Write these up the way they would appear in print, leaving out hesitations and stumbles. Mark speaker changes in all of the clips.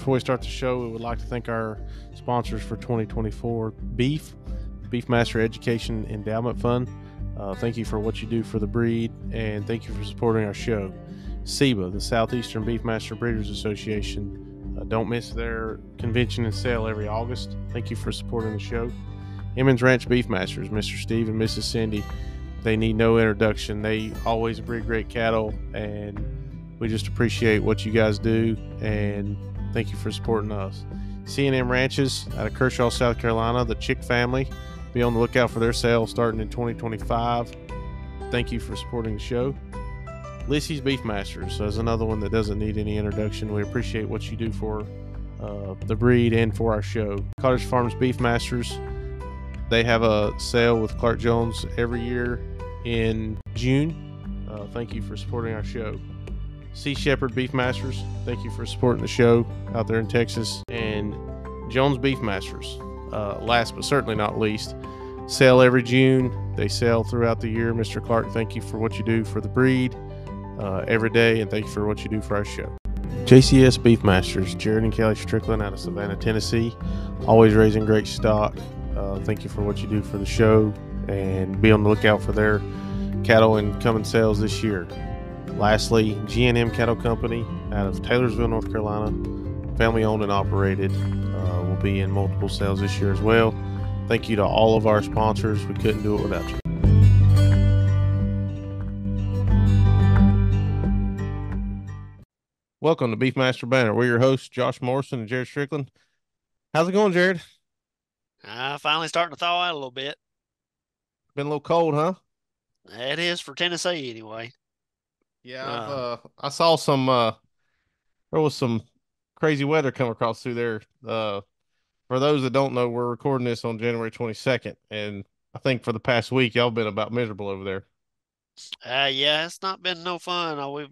Speaker 1: Before we start the show, we would like to thank our sponsors for 2024, Beefmaster Education Endowment Fund. Thank you for what you do for the breed, and thank you for supporting our show. SEBA, the Southeastern Beefmaster Breeders Association. Don't miss their convention and sale every August. Thank you for supporting the show. Emmons Ranch Beefmasters, Mr. Steve and Mrs. Cindy. They need no introduction. They always breed great cattle, and we just appreciate what you guys do, and thank you for supporting us. C&M Ranches out of Kershaw, South Carolina, the Chick family. Be on the lookout for their sale starting in 2025. Thank you for supporting the show. Lissy's Beefmasters is another one that doesn't need any introduction. We appreciate what you do for the breed and for our show. Cottage Farms Beefmasters, they have a sale with Clark Jones every year in June. Thank you for supporting our show. Sea Shepherd Beefmasters, thank you for supporting the show out there in Texas. And Jones Beefmasters, last but certainly not least, sell every June. They sell throughout the year. Mr. Clark, thank you for what you do for the breed every day, and thank you for what you do for our show. JCS Beefmasters, Jared and Kelly Strickland out of Savannah, Tennessee, always raising great stock. Thank you for what you do for the show, and be on the lookout for their cattle and coming sales this year. Lastly, G&M Cattle Company out of Taylorsville, North Carolina, family owned and operated, will be in multiple sales this year as well. Thank you to all of our sponsors. We couldn't do it without you. Welcome to Beefmaster Banner. We're your hosts, Josh Morrison and Jared Strickland. How's it going, Jared?
Speaker 2: Finally starting to thaw out a little bit.
Speaker 1: Been a little cold, huh?
Speaker 2: It is for Tennessee anyway.
Speaker 1: Yeah, I saw some, there was some crazy weather come across through there. For those that don't know, we're recording this on January 22nd, and I think for the past week, y'all been about miserable over there.
Speaker 2: Yeah, it's not been no fun. We've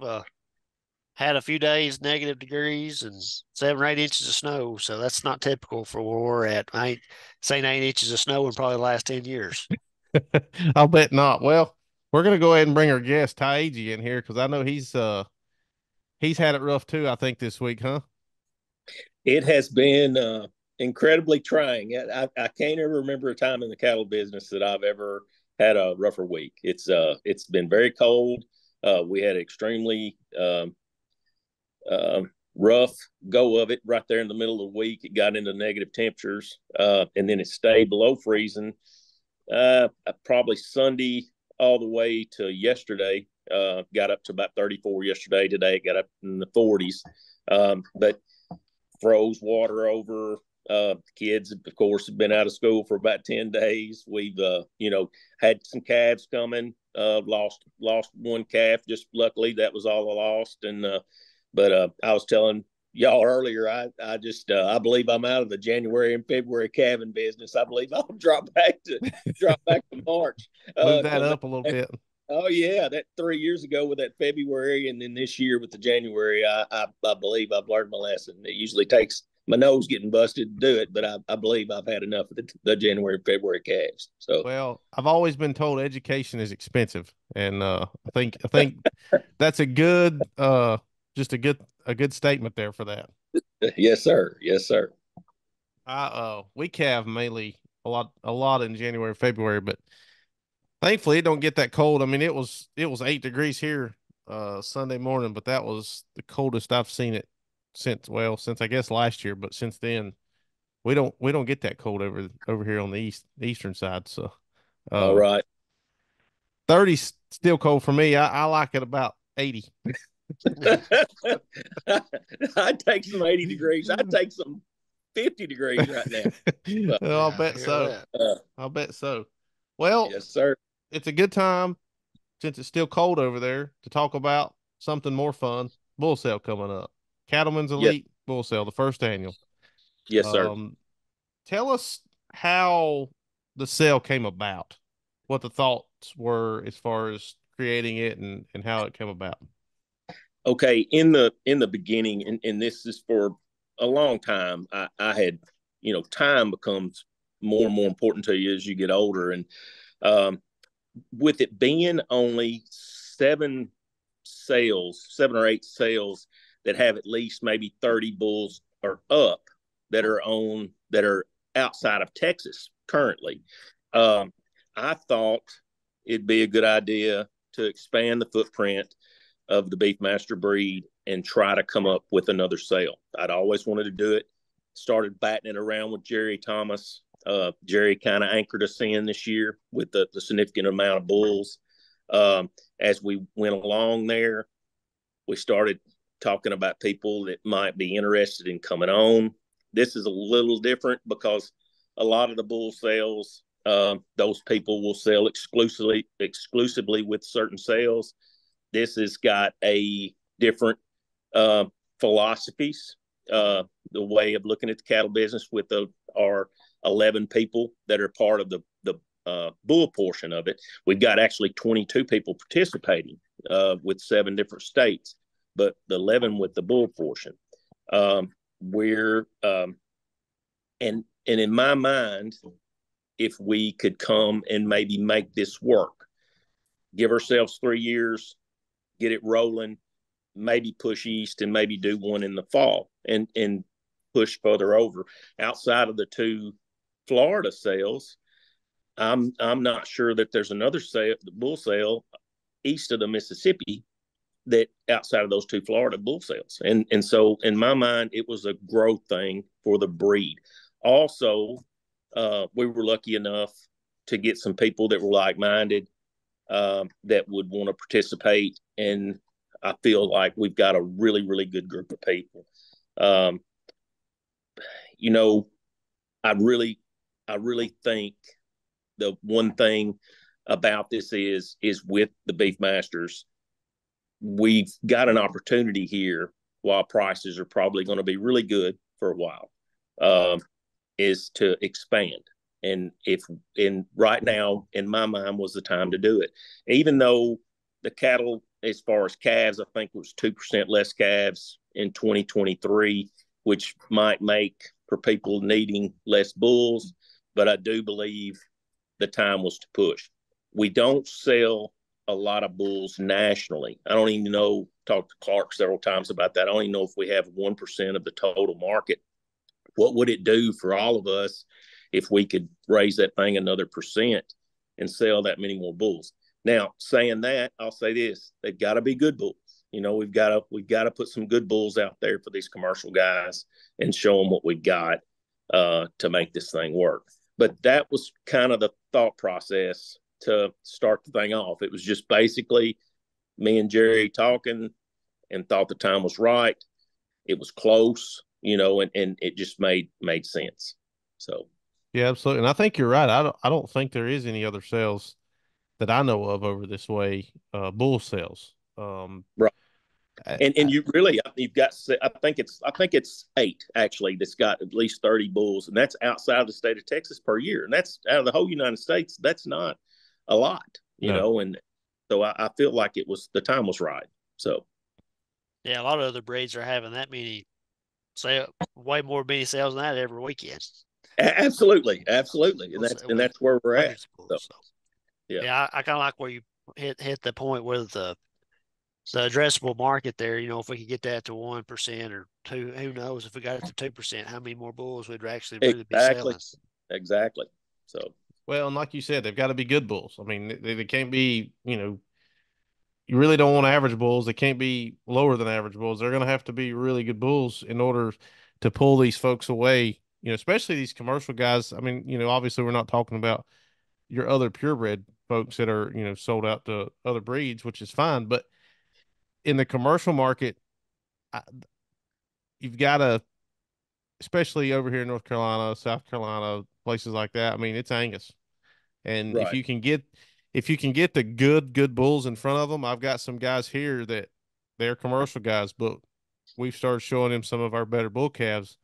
Speaker 2: had a few days negative degrees and 7 or 8 inches of snow, so that's not typical for where we're at. I ain't seen 8 inches of snow in probably the last 10 years.
Speaker 1: I'll bet not. Well, we're gonna go ahead and bring our guest Ty Agee in here because I know he's had it rough too. I think this week, huh?
Speaker 3: It has been incredibly trying. I can't ever remember a time in the cattle business that I've ever had a rougher week. It's been very cold. We had extremely rough go of it right there in the middle of the week. It got into negative temperatures, and then it stayed below freezing. Probably Sunday all the way to yesterday. Got up to about 34 yesterday. Today it got up in the 40s, but froze water over. Kids, of course, have been out of school for about 10 days. We've, had some calves coming. Lost one calf. Just luckily that was all I lost. And but I was telling y'all earlier, I believe I'm out of the January and February calving business. I believe I'll drop back to March.
Speaker 1: Move that up a little bit.
Speaker 3: Oh yeah, that 3 years ago with that February, and then this year with the January, I believe I've learned my lesson. It usually takes my nose getting busted to do it, but I believe I've had enough of the January and February calves. So,
Speaker 1: well, I've always been told education is expensive, and I think that's a good just a good statement there for that.
Speaker 3: Yes, sir. Yes, sir.
Speaker 1: We calve mainly a lot in January, February, but thankfully it don't get that cold. I mean, it was 8 degrees here Sunday morning, but that was the coldest I've seen it since I guess last year. But since then, we don't get that cold over here on the eastern side. So,
Speaker 3: all right,
Speaker 1: 30's still cold for me. I like it about 80.
Speaker 3: I'd take some 80 degrees. I'd take some 50 degrees right now.
Speaker 1: But, I'll bet so. I'll bet so. Well,
Speaker 3: yes, sir.
Speaker 1: It's a good time, since it's still cold over there, to talk about something more fun. Bull sale coming up. Cattlemen's Elite Bull Sale, the first annual.
Speaker 3: Yes, sir.
Speaker 1: Tell us how the sale came about, what the thoughts were as far as creating it and how it came about.
Speaker 3: Okay, in the beginning, and this is for a long time, I had, time becomes more and more important to you as you get older. And with it being only 7 or 8 sales that have at least maybe 30 bulls or up that are outside of Texas currently. I thought it'd be a good idea to expand the footprint of the Beefmaster breed and try to come up with another sale. I'd always wanted to do it. Started batting it around with Jerry Thomas. Jerry kind of anchored us in this year with the significant amount of bulls. As we went along there, we started talking about people that might be interested in coming on. This is a little different because a lot of the bull sales, those people will sell exclusively with certain sales. This has got a different philosophies, the way of looking at the cattle business with our 11 people that are part of the bull portion of it. We've got actually 22 people participating with 7 different states, but the 11 with the bull portion. We're and in my mind, if we could come and maybe make this work, give ourselves 3 years, get it rolling, maybe push east and maybe do one in the fall and push further over. Outside of the 2 Florida sales, I'm not sure that there's another sale, the bull sale east of the Mississippi, that outside of those 2 Florida bull sales. And so in my mind, it was a growth thing for the breed. Also, we were lucky enough to get some people that were like-minded that would want to participate. And I feel like we've got a really, really good group of people. You know, I really think the one thing about this is with the Beefmasters, we've got an opportunity here while prices are probably going to be really good for a while, is to expand. And right now, in my mind, was the time to do it. Even though the cattle, as far as calves, I think it was 2% less calves in 2023, which might make for people needing less bulls. But I do believe the time was to push. We don't sell a lot of bulls nationally. I don't even know, talked to Clark several times about that. I don't even know if we have 1% of the total market. What would it do for all of us if we could raise that thing another percent and sell that many more bulls? Now, saying that, I'll say this: they've got to be good bulls. You know, we've got to put some good bulls out there for these commercial guys and show them what we've got to make this thing work. But that was kind of the thought process to start the thing off. It was just basically me and Jerry talking and thought the time was right. It was close, you know, and it just made sense. So
Speaker 1: Yeah, absolutely. And I think you're right. I don't think there is any other sales that I know of over this way, bull sales.
Speaker 3: Right. And you've got, I think it's 8 actually that's got at least 30 bulls, and that's outside of the state of Texas per year, and that's out of the whole United States. That's not a lot, you know. And so I feel like the time was right. So
Speaker 2: yeah, a lot of other breeds are having that many way more many sales than that every weekend.
Speaker 3: Absolutely, and that's where we're at. So,
Speaker 2: yeah, I kind of like where you hit the point with the addressable market there. You know, if we could get that to 1% or 2%, who knows? If we got it to 2%, how many more bulls would actually really be selling?
Speaker 3: Exactly. So,
Speaker 1: well, and like you said, they've got to be good bulls. I mean, they can't be, you know, you really don't want average bulls. They can't be lower than average bulls. They're going to have to be really good bulls in order to pull these folks away, you know, especially these commercial guys. I mean, you know, obviously we're not talking about your other purebred folks that are, you know, sold out to other breeds, which is fine. But in the commercial market, you've got to, especially over here in North Carolina, South Carolina, places like that. I mean, it's Angus. And
Speaker 3: right.
Speaker 1: if you can get the good bulls in front of them, I've got some guys here that they're commercial guys, but we've started showing them some of our better bull calves,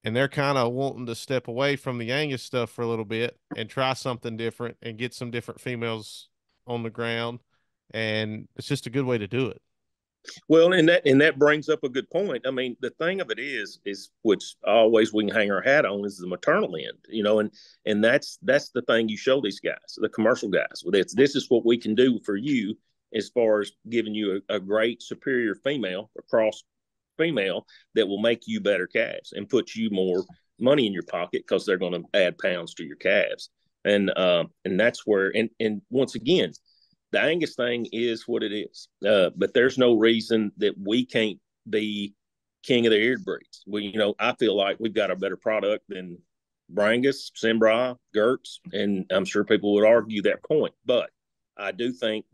Speaker 1: and they're kind of wanting to step away from the Angus stuff for a little bit and try something different and get some different females on the ground. And it's just a good way to do it.
Speaker 3: Well, and that brings up a good point. I mean, the thing of it is which always we can hang our hat on is the maternal end, you know, and that's the thing you show these guys, the commercial guys. This is what we can do for you as far as giving you a great superior female across female that will make you better calves and put you more money in your pocket because they're going to add pounds to your calves. And that's where, and once again, the Angus thing is what it is. But there's no reason that we can't be king of the eared breeds. I feel like we've got a better product than Brangus, Sembra, Gertz, and I'm sure people would argue that point. But I do think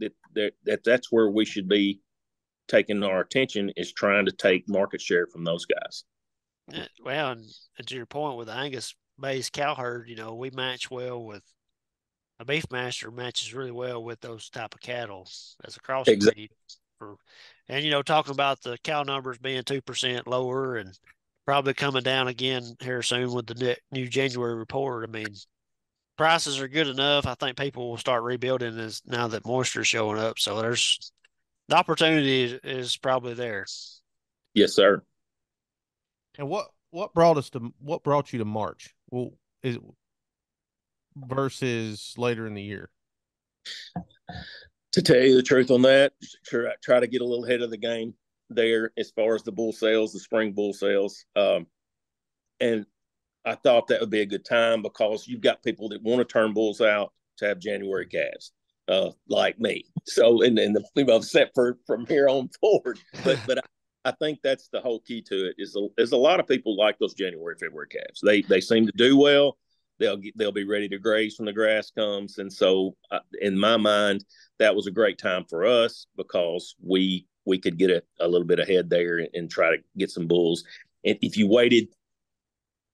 Speaker 3: that's where we should be taking our attention, is trying to take market share from those guys.
Speaker 2: Well, and to your point with the Angus-based cow herd, we match well with a Beefmaster matches really well with those type of cattle as a crossbreed.
Speaker 3: Exactly.
Speaker 2: And talking about the cow numbers being 2% lower and probably coming down again here soon with the new January report. I mean, prices are good enough. I think people will start rebuilding as now that moisture is showing up. So there's the opportunity is probably there.
Speaker 3: Yes, sir.
Speaker 1: And what brought you to March? Well, is versus later in the year?
Speaker 3: To tell you the truth on that, try to get a little ahead of the game there as far as the bull sales, the spring bull sales. And I thought that would be a good time because you've got people that want to turn bulls out to have January calves, like me. So, and we've upset from here on forward. But I think that's the whole key to it. Is a lot of people like those January, February calves. They seem to do well. They'll be ready to graze when the grass comes. And so, in my mind, that was a great time for us because we could get a little bit ahead there and try to get some bulls. And if you waited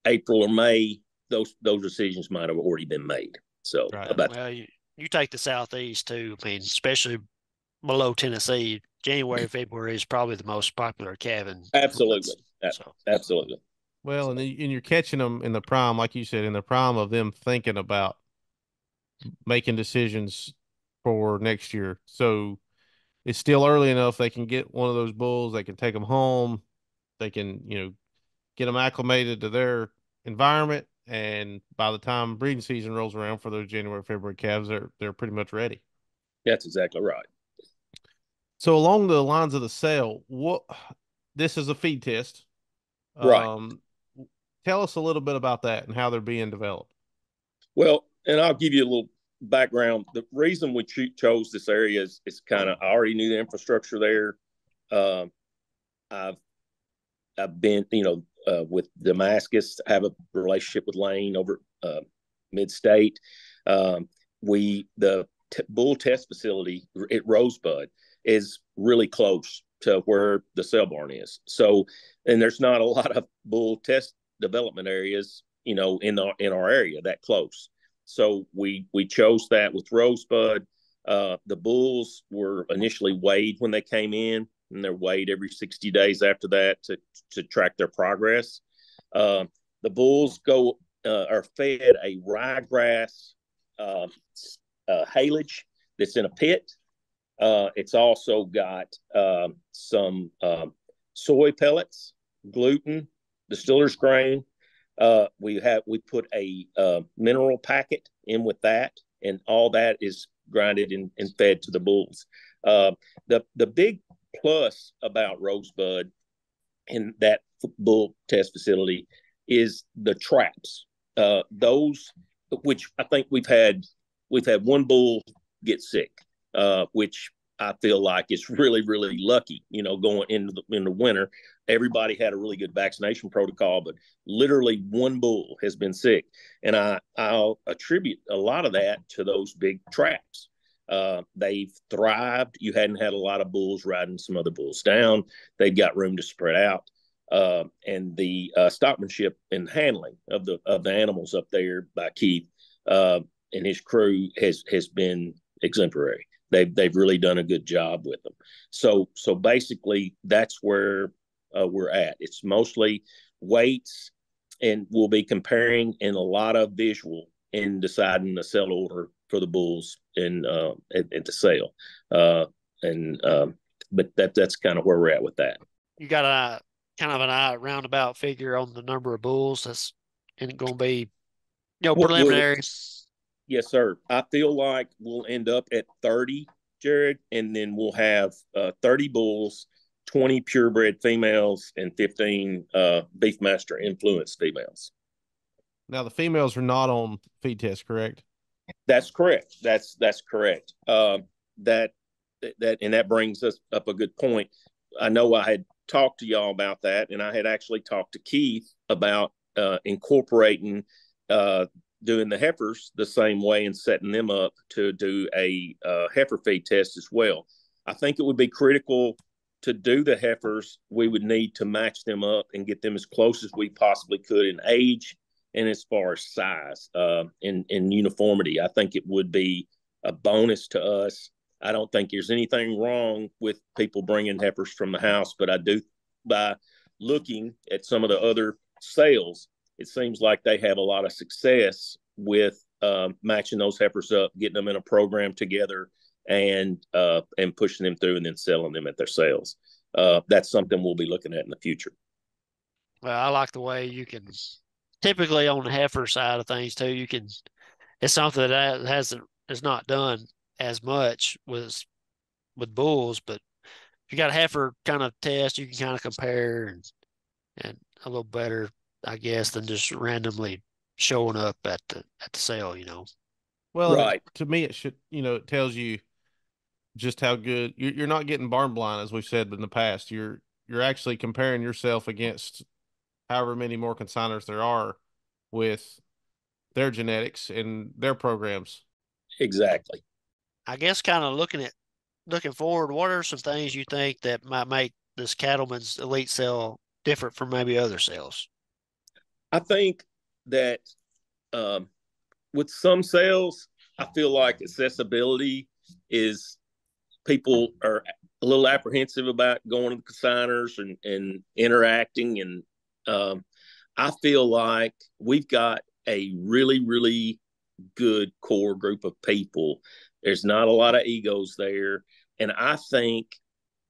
Speaker 3: April or May, those decisions might have already been made. So,
Speaker 2: well, you take the Southeast too. I mean, especially below Tennessee, January, February is probably the most popular calving.
Speaker 3: Absolutely. Absolutely.
Speaker 1: Well, and you're catching them in the prime, like you said, in the prime of them thinking about making decisions for next year. So it's still early enough. They can get one of those bulls. They can take them home. They can, get them acclimated to their environment. And by the time breeding season rolls around for those January, February calves, they're pretty much ready.
Speaker 3: That's exactly right.
Speaker 1: So along the lines of the sale, this is a feed test.
Speaker 3: Right.
Speaker 1: Tell us a little bit about that and how they're being developed.
Speaker 3: Well, and I'll give you a little background. The reason we chose this area is kind of, I already knew the infrastructure there. I've been, with Damascus, I have a relationship with Lane over mid-state. The bull test facility at Rosebud is really close to where the sale barn is. So, and there's not a lot of bull test development areas, in our area that close. So we chose that with Rosebud. The bulls were initially weighed when they came in, and they're weighed every 60 days after that to track their progress. The bulls are fed a ryegrass haylage that's in a pit. It's also got some soy pellets, gluten, distiller's grain. We put a mineral packet in with that, and all that is grinded and fed to the bulls. The big plus about Rosebud in that bull test facility is the traps. Those, which I think we've had one bull get sick, which I feel like is really, really lucky, going into the winter. Everybody had a really good vaccination protocol, but literally one bull has been sick. And I'll attribute a lot of that to those big traps. They've thrived. You hadn't had a lot of bulls riding some other bulls down. They've got room to spread out. And the stockmanship and handling of the animals up there by Keith and his crew has been exemplary. They've really done a good job with them. So basically, that's where we're at. It's mostly weights, and we'll be comparing in a lot of visual in deciding the sell order for the bulls and at the sale. But that's kind of where we're at with that.
Speaker 2: You got a kind of an roundabout figure on the number of bulls that's going to be, preliminary.
Speaker 3: Yes, sir. I feel like we'll end up at 30, Jared, and then we'll have 30 bulls 20 purebred females and 15 Beefmaster influenced females.
Speaker 1: Now the females are not on feed test, correct?
Speaker 3: That's correct. That's correct. That brings us up a good point. I know I had talked to y'all about that, and I had actually talked to Keith about incorporating doing the heifers the same way and setting them up to do a heifer feed test as well. I think it would be critical to do the heifers. We would need to match them up and get them as close as we possibly could in age and as far as size and uniformity. I think it would be a bonus to us. I don't think there's anything wrong with people bringing heifers from the house, but I do, by looking at some of the other sales, it seems like they have a lot of success with matching those heifers up, getting them in a program together, and pushing them through and then selling them at their sales. That's something we'll be looking at in the future.
Speaker 2: Well, I like the way you can typically on the heifer side of things too. You can, it's something that is not done as much with bulls, but if you got a heifer kind of test, you can kind of compare and a little better, I guess, than just randomly showing up at the sale,
Speaker 1: Well,
Speaker 3: right.
Speaker 1: To me, it should, it tells you just how good you're not getting barn blind, as we've said in the past. You're actually comparing yourself against however many more consigners there are with their genetics and their programs.
Speaker 3: Exactly.
Speaker 2: I guess kind of looking forward, what are some things you think that might make this Cattleman's Elite sale different from maybe other sales?
Speaker 3: I think that with some sales, I feel like accessibility is, people are a little apprehensive about going to the consigners and interacting. And I feel like we've got a really, really good core group of people. There's not a lot of egos there. And I think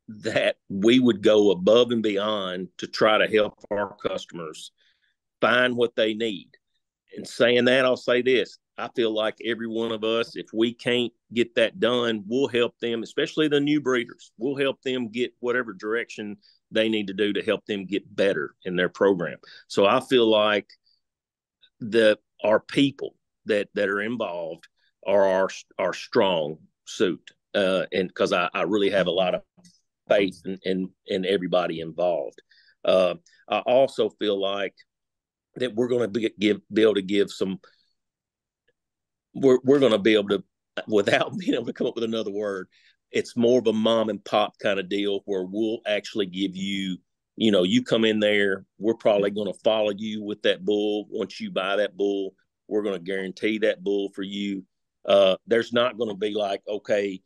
Speaker 3: that we would go above and beyond to try to help our customers find what they need. And saying that, I'll say this. I feel like every one of us, if we can't get that done, we'll help them, especially the new breeders. We'll help them get whatever direction they need to do to help them get better in their program. So I feel like our people that are involved are our strong suit. And because I really have a lot of faith in everybody involved. I also feel like that we're going to be able to give some. We're going to be able to, without being able to come up with another word, it's more of a mom and pop kind of deal where we'll actually give you, you come in there, we're probably going to follow you with that bull. Once you buy that bull, we're going to guarantee that bull for you. There's not going to be like, okay,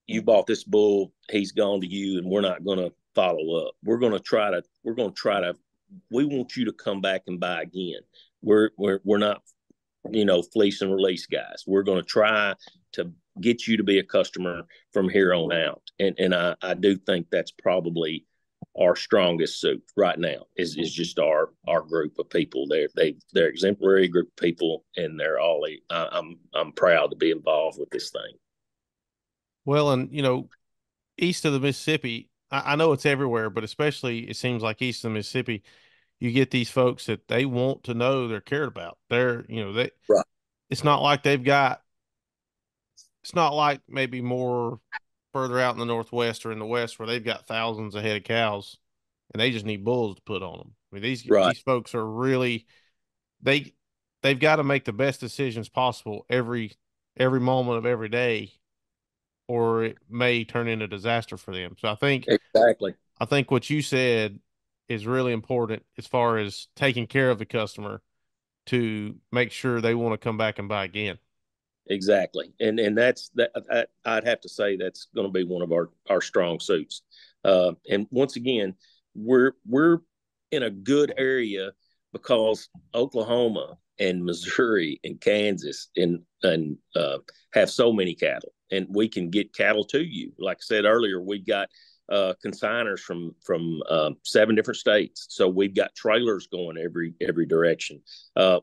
Speaker 3: you bought this bull, he's gone to you, and we're not going to follow up. We want you to come back and buy again. We're not, fleece and release guys. We're going to try to get you to be a customer from here on out. And I do think that's probably our strongest suit right now is just our group of people. They're exemplary group of people, and they're all, I'm proud to be involved with this thing.
Speaker 1: Well, and east of the Mississippi, I know it's everywhere, but especially it seems like east of the Mississippi, you get these folks that they want to know they're cared about. Right. It's not like it's not like maybe more further out in the Northwest or in the West where they've got thousands of head of cows and they just need bulls to put on them. I mean, these folks are really, they've got to make the best decisions possible every moment of every day, or it may turn into disaster for them. So I think what you said is really important as far as taking care of the customer to make sure they want to come back and buy again.
Speaker 3: Exactly. And that's that. I'd have to say that's going to be one of our strong suits. And once again, we're in a good area because Oklahoma and Missouri and Kansas and have so many cattle, and we can get cattle to you. Like I said earlier, we've got consigners from 7 different states. So we've got trailers going every direction.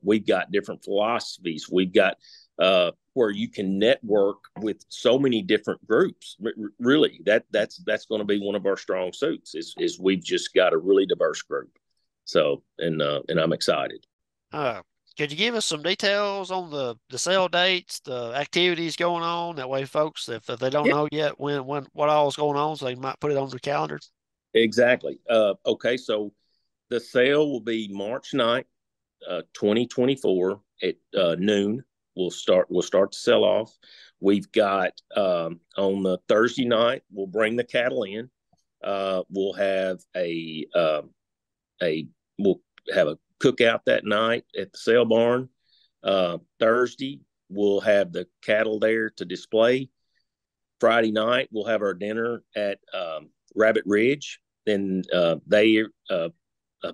Speaker 3: We've got different philosophies. We've got where you can network with so many different groups. Really, that's going to be one of our strong suits. Is we've just got a really diverse group. So and I'm excited.
Speaker 2: Could you give us some details on the sale dates, the activities going on? That way, folks, if they don't know yet when what all is going on, so they might put it on their calendar.
Speaker 3: Exactly. Okay, so the sale will be March 9th, 2024 at noon. We'll start to sell off. We've got on the Thursday night, we'll bring the cattle in. We'll have we'll have a cookout that night at the sale barn. Thursday, we'll have the cattle there to display. Friday night, we'll have our dinner at Rabbit Ridge. Then they a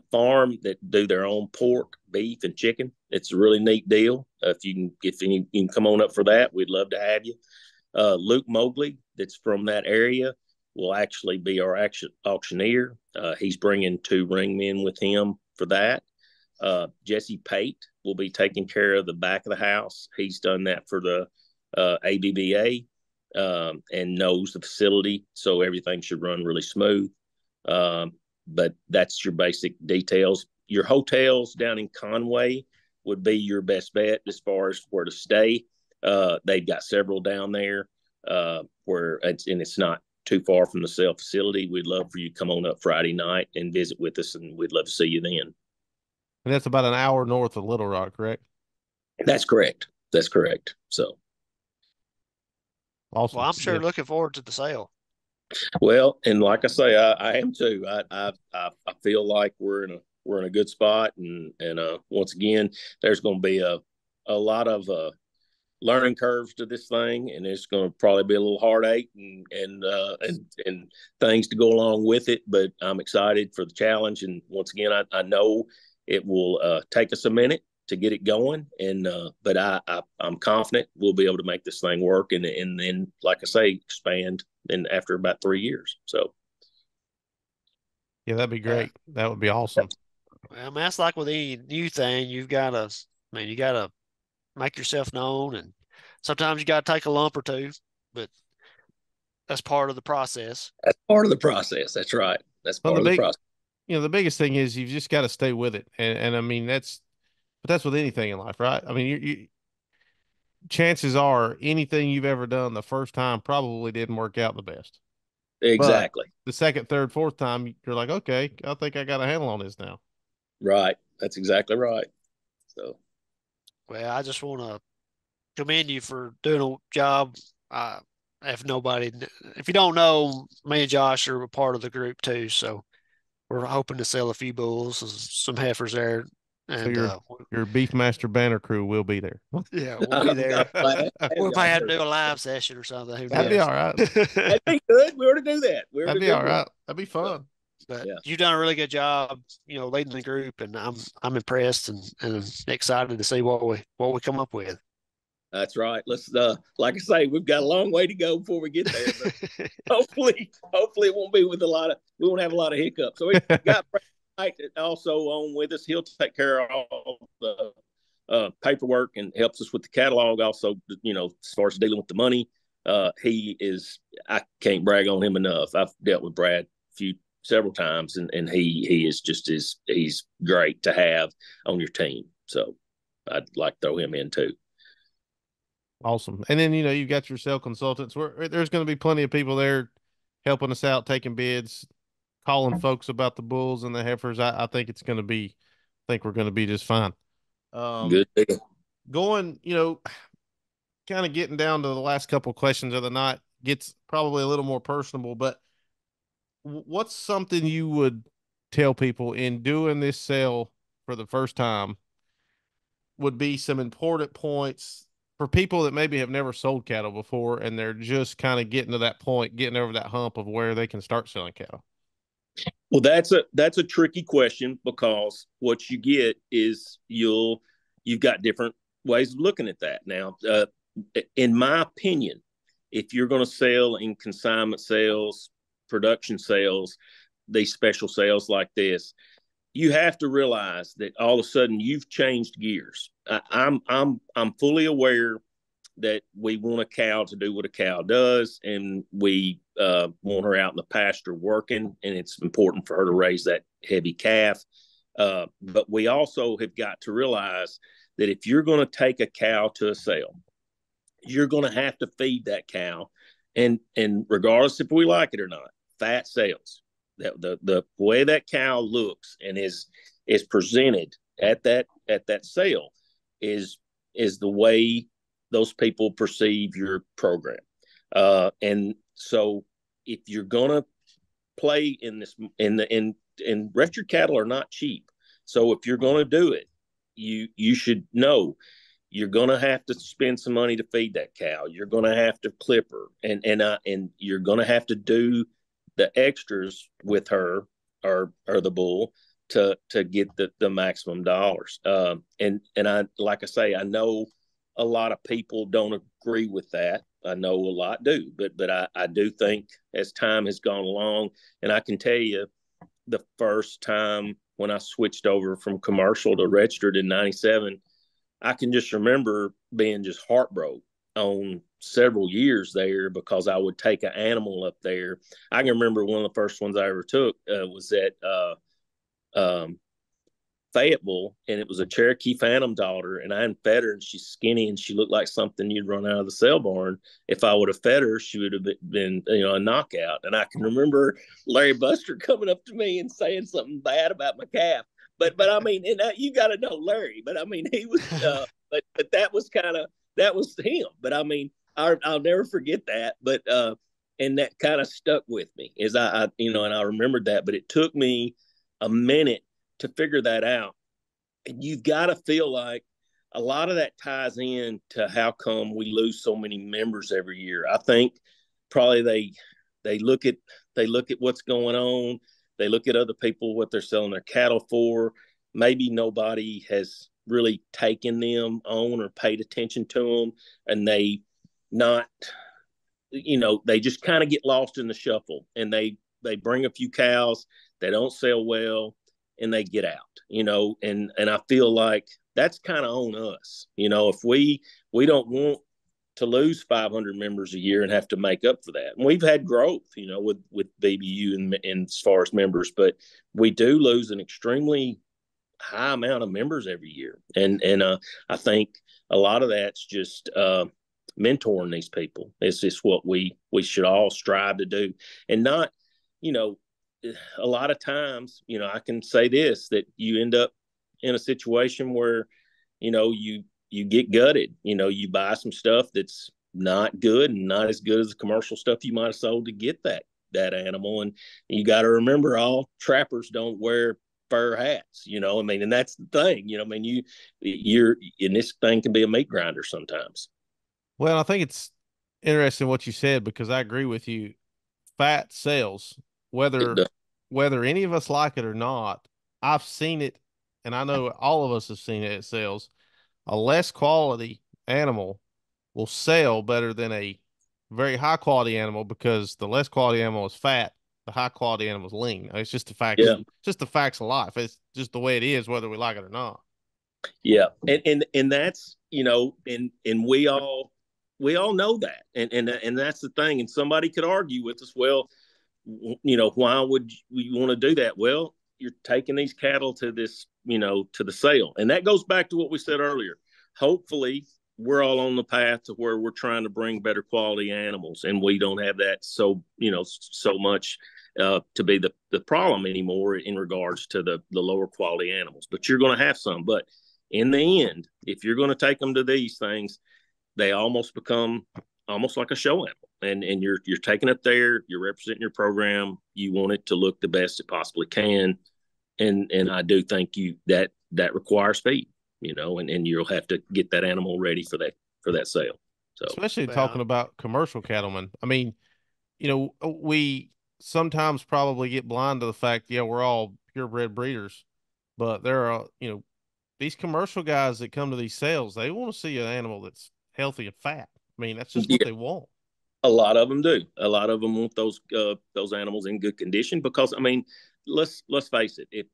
Speaker 3: farm that do their own pork, beef, and chicken. It's a really neat deal. If you can come on up for that, we'd love to have you. Luke Mobley, that's from that area, will actually be our auctioneer. He's bringing 2 ringmen with him for that. Jesse Pate will be taking care of the back of the house. He's done that for the ABBA and knows the facility, so everything should run really smooth. But that's your basic details. Your hotels down in Conway would be your best bet as far as where to stay. They've got several down there where it's not too far from the sale facility. We'd love for you to come on up Friday night and visit with us, and we'd love to see you then.
Speaker 1: And that's about an hour north of Little Rock, correct?
Speaker 3: That's correct. That's correct. So
Speaker 1: awesome.
Speaker 2: Well, I'm sure looking forward to the sale.
Speaker 3: Well, and like I say, I am too. I feel like we're in a good spot, and once again, there's going to be a lot of learning curves to this thing, and it's going to probably be a little heartache and things to go along with it. But I'm excited for the challenge, and once again, I know it will take us a minute to get it going, and but I'm confident we'll be able to make this thing work, and then, like I say, expand. And after about 3 years, so
Speaker 1: yeah, that'd be great. That would be awesome.
Speaker 2: Well, I mean, that's like with any new thing. You gotta make yourself known, and sometimes you gotta take a lump or two, but that's part of the process.
Speaker 3: That's part of the process. That's right. That's part of the process.
Speaker 1: The biggest thing is you've just got to stay with it, and I mean that's with anything in life, right? I mean, you chances are anything you've ever done the first time probably didn't work out the best.
Speaker 3: Exactly.
Speaker 1: But the second, third, fourth time, you're like, okay, I think I got a handle on this now.
Speaker 3: Right. That's exactly right. So,
Speaker 2: well, I just want to commend you for doing a job. If you don't know, me and Josh are a part of the group too. So we're hoping to sell a few bulls, some heifers there. And
Speaker 1: so your Beefmaster banner crew will be there.
Speaker 2: Yeah, we'll be there. We'll probably have to do a live session or something.
Speaker 1: That'd be all right.
Speaker 3: That'd be good. We ought to do that.
Speaker 1: That'd be all right. That'd be fun.
Speaker 2: But you've done a really good job, leading the group, and I'm impressed and excited to see what we come up with.
Speaker 3: That's right. Let's like I say, we've got a long way to go before we get there. But hopefully it won't be with we won't have a lot of hiccups. So we got Brad also on with us. He'll take care of all the paperwork and helps us with the catalog. Also, as far as dealing with the money, he is. I can't brag on him enough. I've dealt with Brad several times, and he is he's great to have on your team. So I'd like to throw him in too.
Speaker 1: Awesome. And then, you've got your sale consultants. There's going to be plenty of people there helping us out, taking bids, calling folks about the bulls and the heifers. I think we're going to be just fine.
Speaker 3: Good deal.
Speaker 1: Going, kind of getting down to the last couple questions of the night gets probably a little more personable, but what's something you would tell people in doing this sale for the first time would be some important points for people that maybe have never sold cattle before, and they're just kind of getting to that point, getting over that hump of where they can start selling cattle?
Speaker 3: Well, that's a tricky question, because what you get is you've got different ways of looking at that. Now, in my opinion, if you're going to sell in consignment sales, production sales, these special sales like this, you have to realize that all of a sudden you've changed gears. I'm fully aware that we want a cow to do what a cow does, and we want her out in the pasture working, and it's important for her to raise that heavy calf. But we also have got to realize that if you're going to take a cow to a sale, you're going to have to feed that cow, and regardless if we like it or not, fat sales. The way that cow looks and is presented at that sale is the way those people perceive your program. And so if you're gonna play in this in registered cattle are not cheap. So if you're gonna do it, you should know you're gonna have to spend some money to feed that cow. You're gonna have to clip her, and you're gonna have to do the extras with her or the bull to get the maximum dollars. And I, like I say, I know a lot of people don't agree with that. I know a lot do, but I do think as time has gone along, and I can tell you the first time when I switched over from commercial to registered in 97, I can just remember being just heartbroken on several years there because I would take an animal up there. I can remember one of the first ones I ever took was at Fayetteville, and it was a Cherokee Phantom daughter, and I hadn't fed her, and she's skinny, and she looked like something you'd run out of the sale barn. If I would have fed her, she would have been a knockout. And I can remember Larry Buster coming up to me and saying something bad about my calf. But I mean, and you got to know Larry. But I mean, he was, but that was that was him. But I mean, I'll never forget that. But and that kind of stuck with me as I and I remembered that. But it took me a minute to figure that out. And you've got to feel like a lot of that ties in to how come we lose so many members every year. I think probably they look at what's going on. They look at other people, what they're selling their cattle for. Maybe nobody has really taken them on or paid attention to them, and they just kind of get lost in the shuffle, and they bring a few cows, they don't sell well, and they get out, and I feel like that's kind of on us. If we don't want to lose 500 members a year and have to make up for that. And we've had growth, with BBU and as far as members, but we do lose an extremely high amount of members every year. And I think a lot of that's just mentoring these people. It's just what we should all strive to do, and not, a lot of times, I can say this, that you end up in a situation where, you get gutted, you buy some stuff that's not good and not as good as the commercial stuff you might have sold to get that animal. And you got to remember, all trappers don't wear fur hats, I mean, and that's the thing, I mean, you're in this thing can be a meat grinder sometimes.
Speaker 1: Well, I think it's interesting what you said, because I agree with you. Fat sells, whether any of us like it or not. I've seen it, and I know all of us have seen it. It sells. A less quality animal will sell better than a very high quality animal, because the less quality animal is fat, the high quality animal is lean. It's just the facts.
Speaker 3: Yeah.
Speaker 1: Just the facts of life. It's just the way it is, whether we like it or not.
Speaker 3: Yeah, and that's and we all know that, and that's the thing. And somebody could argue with us, well, why would we want to do that? Well, you're taking these cattle to this, to the sale. And that goes back to what we said earlier. Hopefully we're all on the path to where we're trying to bring better quality animals, and we don't have that so much to be the problem anymore in regards to the lower quality animals. But you're going to have some. But in the end, if you're going to take them to these things, they almost become almost like a show animal. And you're taking it there, you're representing your program, you want it to look the best it possibly can. And I do think that requires feed, and you'll have to get that animal ready for that sale. So,
Speaker 1: especially talking about commercial cattlemen. I mean, we sometimes probably get blind to the fact, we're all purebred breeders, but there are, these commercial guys that come to these sales, they want to see an animal that's healthy and fat. I mean, that's just what they want.
Speaker 3: A lot of them do. A lot of them want those animals in good condition because I mean, let's face it. If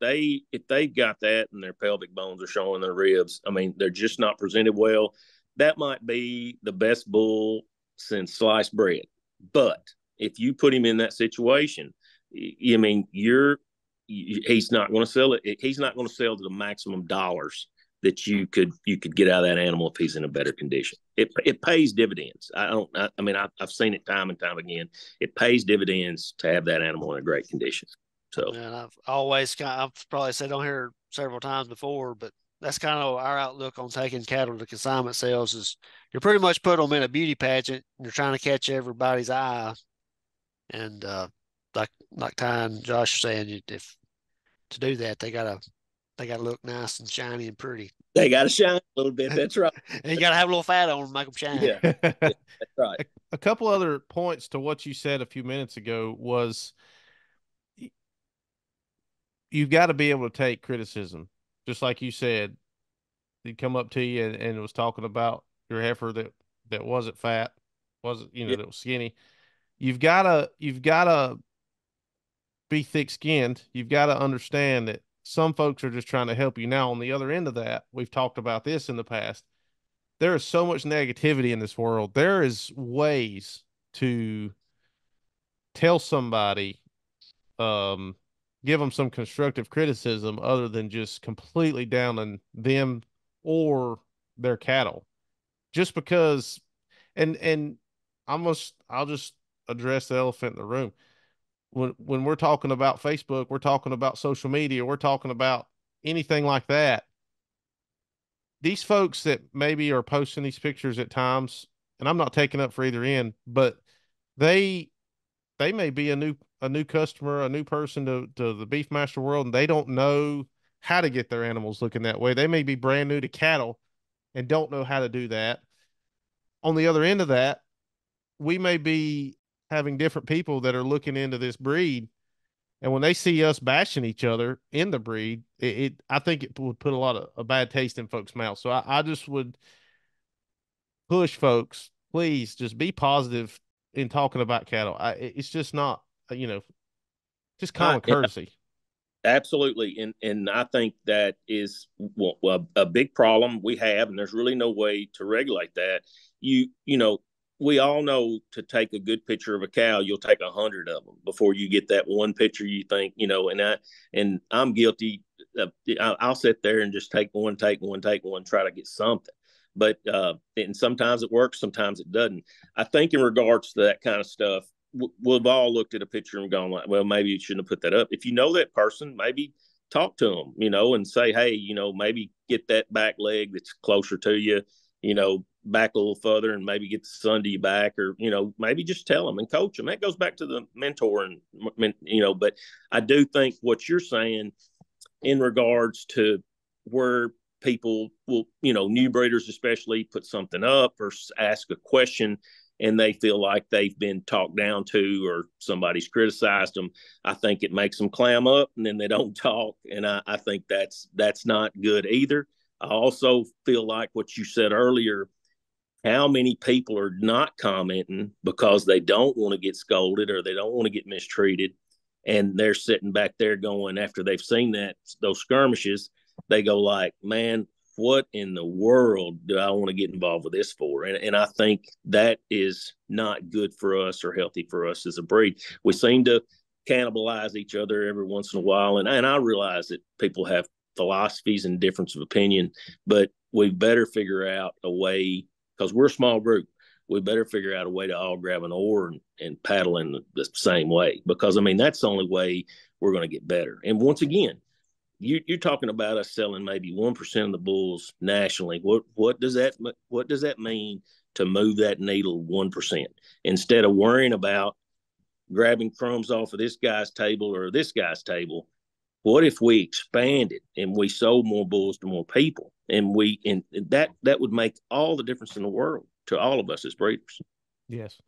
Speaker 3: they got that and their pelvic bones are showing their ribs, I mean, they're just not presented well. That might be the best bull since sliced bread. But if you put him in that situation, I mean, he's not going to sell it. He's not going to sell to the maximum dollars that you could get out of that animal if he's in a better condition. It pays dividends. I mean I've seen it time and time again. It pays dividends to have that animal in a great condition. So
Speaker 2: And I've probably said on here several times before, but that's kind of our outlook on taking cattle to consignment sales is you're pretty much put them in a beauty pageant and you're trying to catch everybody's eye. And like Ty and Josh are saying, if to do that, they gotta look nice and shiny and pretty.
Speaker 3: they got to shine a little bit. That's right.
Speaker 2: And you gotta have a little fat on them to make them shine.
Speaker 3: Yeah, that's right.
Speaker 1: A couple other points to what you said a few minutes ago was you've got to be able to take criticism. Just like you said, he'd come up to you and was talking about your heifer that wasn't fat, wasn't,
Speaker 3: Yeah.
Speaker 1: that was skinny. You've gotta be thick skinned. You've got to understand that some folks are just trying to help you. Now, on the other end of that, we've talked about this in the past. There is so much negativity in this world. There is ways to tell somebody, um, give them some constructive criticism other than just completely downing them or their cattle. Just because, and I'll just address the elephant in the room. When we're talking about Facebook, we're talking about social media, we're talking about anything like that. These folks that maybe are posting these pictures at times, and I'm not taking up for either end, but they they may be a new customer, a new person to the beef master world, and they don't know how to get their animals looking that way. They may be brand new to cattle and don't know how to do that. On the other end of that, we may be having different people that are looking into this breed, and when they see us bashing each other in the breed, I think it would put a bad taste in folks' mouths. So I just would push folks, please just be positive in talking about cattle. It's just not, just common
Speaker 3: Yeah,
Speaker 1: courtesy.
Speaker 3: absolutely, and I think that is a big problem we have, and there's really no way to regulate that. You know, we all know to take a good picture of a cow, you'll take 100 of them before you get that one picture you think, and I'm guilty. I'll sit there and just take one, try to get something. But and sometimes it works, sometimes it doesn't. I think in regards to that kind of stuff, we've all looked at a picture and gone like, well, maybe you shouldn't have put that up. If you know that person, maybe talk to them, and say, hey, maybe get that back leg that's closer to you, back a little further and maybe get the sun to you back, or, maybe just tell them and coach them. That goes back to the mentoring, but I do think what you're saying in regards to where people will, new breeders especially put something up or ask a question and they feel like they've been talked down to or somebody's criticized them. I think it makes them clam up and then they don't talk. And I think that's not good either. I also feel like what you said earlier, how many people are not commenting because they don't want to get scolded or they don't want to get mistreated, and they're sitting back there going, after they've seen those skirmishes, they go like, man, what in the world do I want to get involved with this for? And I think that is not good for us or healthy for us as a breed. We seem to cannibalize each other every once in a while, and I realize that people have philosophies and difference of opinion, but we better figure out a way, because we're a small group, we better figure out a way to all grab an oar and paddle in the same way, because I mean that's the only way we're going to get better. And once again, you're talking about us selling maybe 1% of the bulls nationally. What does that mean to move that needle 1%, instead of worrying about grabbing crumbs off of this guy's table or this guy's table? What if we expanded and we sold more bulls to more people, and that would make all the difference in the world to all of us as breeders.
Speaker 1: Yes.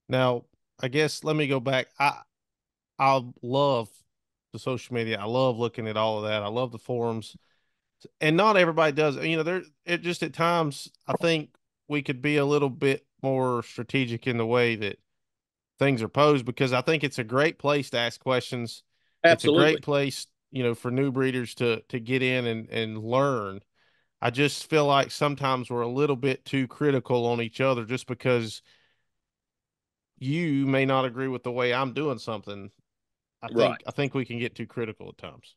Speaker 1: Now, I guess let me go back. I love the social media. I love looking at all of that. I love the forums, and not everybody does. There just at times I think we could be a little bit more strategic in the way that things are posed, because I think it's a great place to ask questions. It's a
Speaker 3: Absolutely.
Speaker 1: great place, for new breeders to get in and learn. I just feel like sometimes we're a little bit too critical on each other just because you may not agree with the way I'm doing something. I
Speaker 3: Right.
Speaker 1: think I think we can get too critical at times.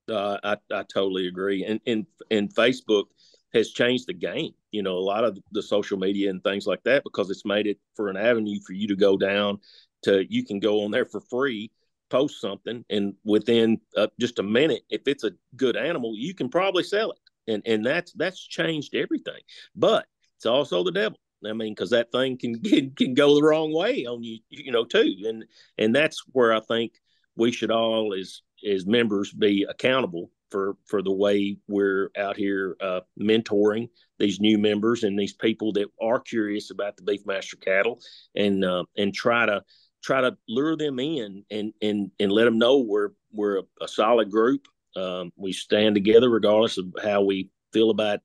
Speaker 3: I totally agree. And Facebook has changed the game. A lot of the social media and things like that, because it's made it for an avenue for you to go down to. You can go on there for free, post something, and within just a minute, if it's a good animal, you can probably sell it. And that's changed everything. But it's also the devil. I mean, because that thing can go the wrong way on you, too. And that's where I think we should all, as members, be accountable for the way we're out here mentoring these new members and these people that are curious about the Beefmaster cattle, and try to lure them in and let them know we're a solid group. We stand together regardless of how we feel about,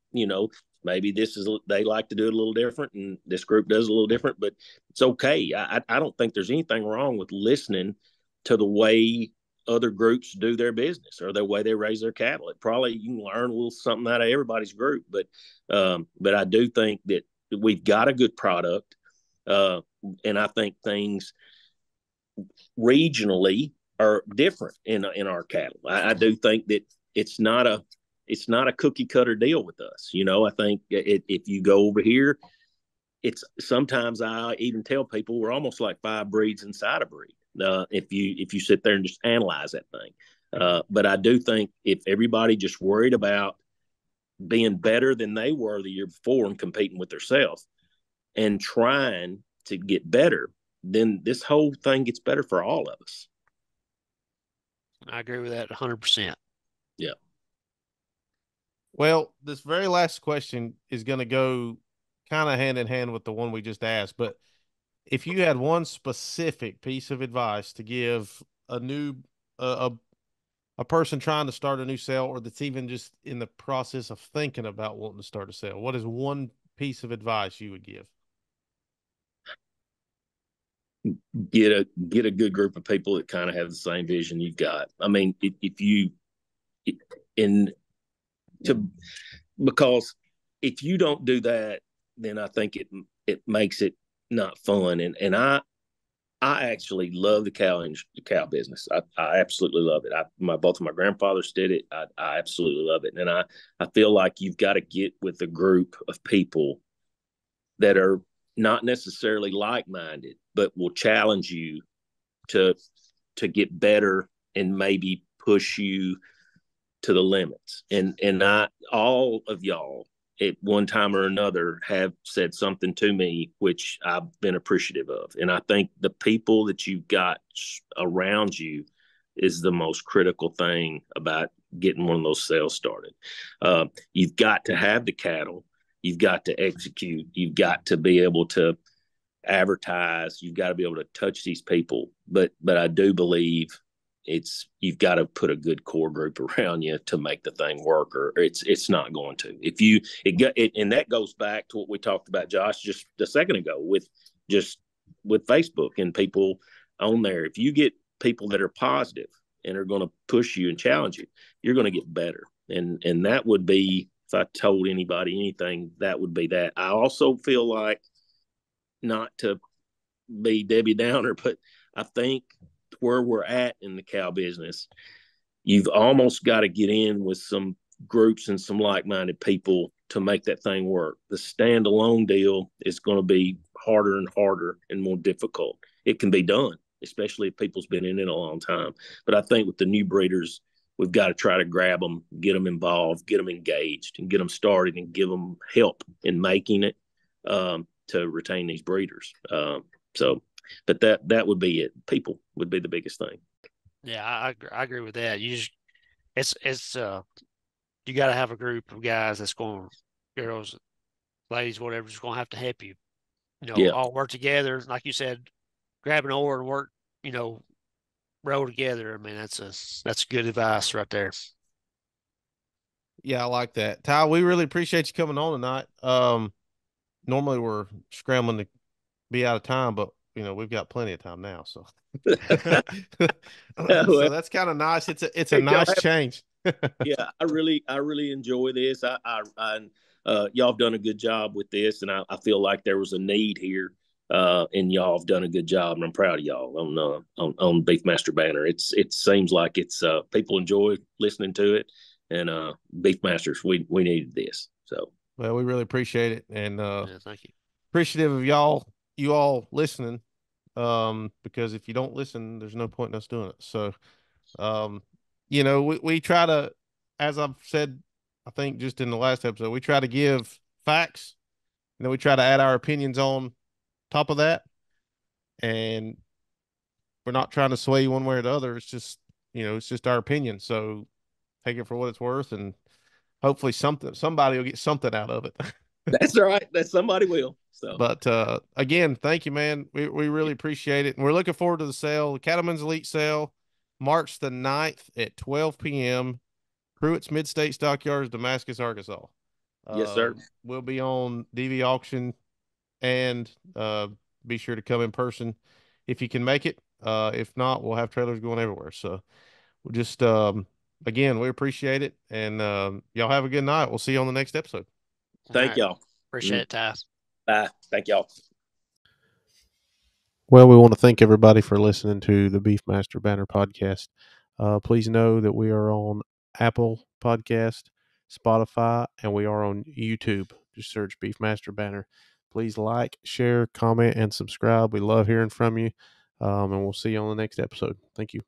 Speaker 3: maybe they like to do it a little different and this group does a little different, but it's okay. I don't think there's anything wrong with listening to the way other groups do their business or the way they raise their cattle. It probably, you can learn a little something out of everybody's group, but I do think that we've got a good product, and I think things regionally are different in our cattle. I do think that it's not a cookie cutter deal with us. I think if you go over here, it's sometimes I even tell people we're almost like 5 breeds inside a breed. If you sit there and just analyze that thing. But I do think if everybody just worried about being better than they were the year before and competing with themselves and trying to get better, then this whole thing gets better for all of us.
Speaker 2: I agree with that 100%.
Speaker 3: Yeah.
Speaker 1: Well, this very last question is going to go kind of hand in hand with the one we just asked, but if you had one specific piece of advice to give a new a person trying to start a new sale, or that's even just in the process of thinking about wanting to start a sale, what is one piece of advice you would give?
Speaker 3: Get a good group of people that kind of have the same vision you've got. I mean, if you in to because if you don't do that, then I think it makes it not fun. And I actually love the cow business. I absolutely love it. Both of my grandfathers did it. I absolutely love it. And I feel like you've got to get with a group of people that are not necessarily like-minded, but will challenge you to get better and maybe push you to the limits. And all of y'all at one time or another have said something to me which I've been appreciative of. And I think the people that you've got around you is the most critical thing about getting one of those sales started. You've got to have the cattle. You've got to execute. You've got to be able to advertise. You've got to be able to touch these people. But I do believe you've got to put a good core group around you to make the thing work, or it's not going to. If you and that goes back to what we talked about, Josh, just a second ago with Facebook and people on there. If you get people that are positive and are going to push you and challenge you, you're going to get better. And that would be, if I told anybody anything, that would be that. I also feel like, not to be Debbie Downer, but I think where we're at in the cow business, you've almost got to get in with some groups and some like-minded people to make that thing work. The standalone deal is going to be harder and harder and more difficult. It can be done, especially if people's been in it a long time. But I think with the new breeders, we've got to try to grab them, get them involved, get them engaged, and get them started and give them help in making it to retain these breeders. But that would be it. People would be the biggest thing.
Speaker 2: Yeah, I agree with that. It's you got to have a group of guys that's going, girls, ladies, whatever, just going to have to help you.
Speaker 3: Yeah.
Speaker 2: All work together, like you said, grab an oar and work. Row together. I mean, that's good advice right there.
Speaker 1: Yeah, I like that. Ty, we really appreciate you coming on tonight. Normally we're scrambling to be out of time, but we've got plenty of time now. So,
Speaker 3: Well,
Speaker 1: so that's kind of nice. It's a nice change.
Speaker 3: Yeah, I really enjoy this. Y'all have done a good job with this, and I feel like there was a need here, and y'all have done a good job, and I'm proud of y'all on Beefmaster Banner. It seems like it's people enjoy listening to it, and Beefmasters, we needed this. So,
Speaker 1: well, we really appreciate it, and
Speaker 2: thank you.
Speaker 1: Appreciative of you all listening. Because if you don't listen, there's no point in us doing it. So, we try to, as I've said, I think just in the last episode, we try to give facts, and then we try to add our opinions on top of that. And we're not trying to sway you one way or the other. It's just, it's just our opinion. So take it for what it's worth, and hopefully somebody will get something out of it.
Speaker 3: that's right. That somebody will. So,
Speaker 1: but again, thank you, man. We really appreciate it, and we're looking forward to the sale, the Cattleman's Elite Sale, March the 9th at 12 p.m. Pruitt's Mid-State Stockyards, Damascus, Arkansas.
Speaker 3: yes, sir.
Speaker 1: We'll be on DV auction, and be sure to come in person if you can make it. If not, we'll have trailers going everywhere. So we'll just again, we appreciate it, and y'all have a good night. We'll see you on the next episode.
Speaker 3: Thank y'all.
Speaker 2: Appreciate it, Ty.
Speaker 3: Bye. Thank y'all.
Speaker 1: Well, we want to thank everybody for listening to the Beefmaster Banner podcast. Please know that we are on Apple Podcast, Spotify, and we are on YouTube. Just search Beefmaster Banner. Please like, share, comment, and subscribe. We love hearing from you, and we'll see you on the next episode. Thank you.